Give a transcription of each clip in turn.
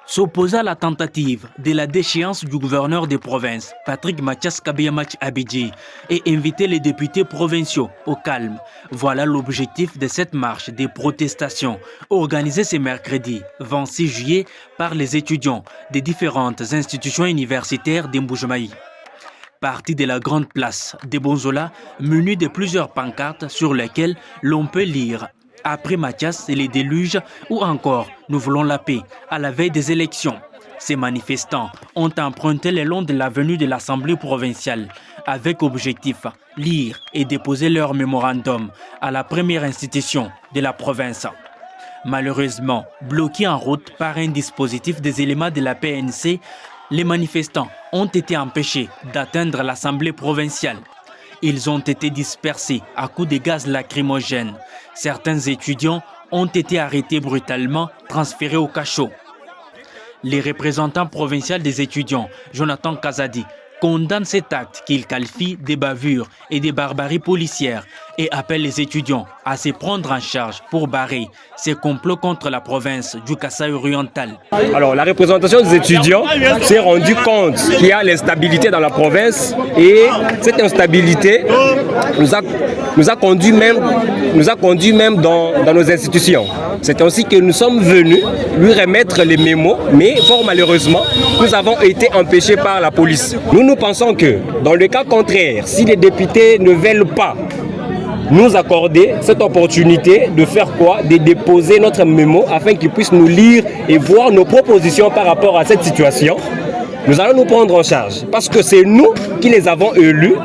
S'opposer à la tentative de la déchéance du gouverneur des provinces, Patrick Mathias Kabeyamach Abidji, et inviter les députés provinciaux au calme. Voilà l'objectif de cette marche des protestations organisée ce mercredi 26 juillet par les étudiants des différentes institutions universitaires d'Mbujimai. Parti de la grande place de Bonzola, menu de plusieurs pancartes sur lesquelles l'on peut lire « Après Mathias et les déluges » ou encore « Nous voulons la paix » à la veille des élections. Ces manifestants ont emprunté le long de l'avenue de l'Assemblée provinciale avec objectif lire et déposer leur mémorandum à la première institution de la province. Malheureusement, bloqués en route par un dispositif des éléments de la PNC, les manifestants ont été empêchés d'atteindre l'Assemblée provinciale. Ils ont été dispersés à coups de gaz lacrymogènes. Certains étudiants ont été arrêtés brutalement, transférés au cachot. Les représentants provinciaux des étudiants, Jonathan Kazadi, condamne cet acte qu'il qualifie de bavure et de barbarie policière et appelle les étudiants à se prendre en charge pour barrer ces complots contre la province du Kasaï oriental. Alors, la représentation des étudiants s'est rendue compte qu'il y a l'instabilité dans la province et cette instabilité nous a conduit même dans nos institutions. C'est ainsi que nous sommes venus lui remettre les mémos, mais fort malheureusement, nous avons été empêchés par la police. Nous pensons que, dans le cas contraire, si les députés ne veulent pas nous accorder cette opportunité de faire quoi? De déposer notre mémo afin qu'ils puissent nous lire et voir nos propositions par rapport à cette situation, nous allons nous prendre en charge parce que c'est nous qui les avons élus.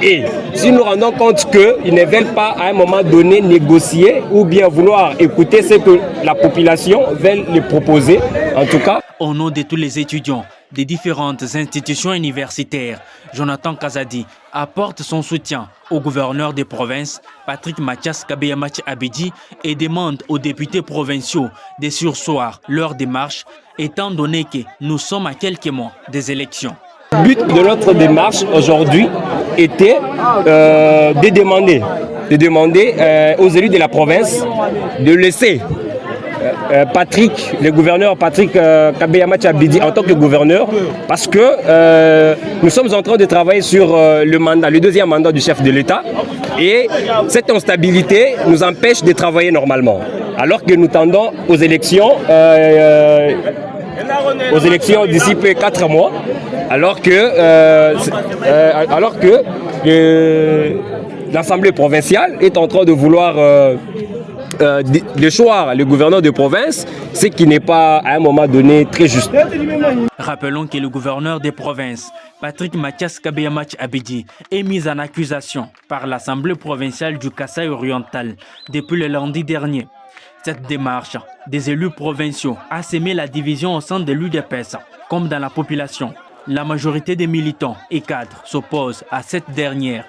Et si nous rendons compte qu'ils ne veulent pas à un moment donné négocier ou bien vouloir écouter ce que la population veut les proposer, en tout cas. Au nom de tous les étudiants des différentes institutions universitaires, Jonathan Kazadi apporte son soutien au gouverneur des provinces, Patrick Mathias Kabeyamach Abidji, et demande aux députés provinciaux de surseoir leur démarche, étant donné que nous sommes à quelques mois des élections. Le but de notre démarche aujourd'hui était de demander aux élus de la province de laisser le gouverneur Patrick Kabeyamach Abidji en tant que gouverneur, parce que nous sommes en train de travailler sur le deuxième mandat du chef de l'État et cette instabilité nous empêche de travailler normalement, alors que nous tendons aux élections d'ici peu 4 mois, alors que l'Assemblée provinciale est en train de vouloir déchoir le gouverneur de province, ce qui n'est pas à un moment donné très juste. Rappelons que le gouverneur des provinces, Patrick Mathias Kabeyamach Abidji, est mis en accusation par l'Assemblée provinciale du Kasaï oriental depuis le lundi dernier. Cette démarche des élus provinciaux a sémé la division au sein de l'UDPS, comme dans la population. La majorité des militants et cadres s'opposent à cette dernière.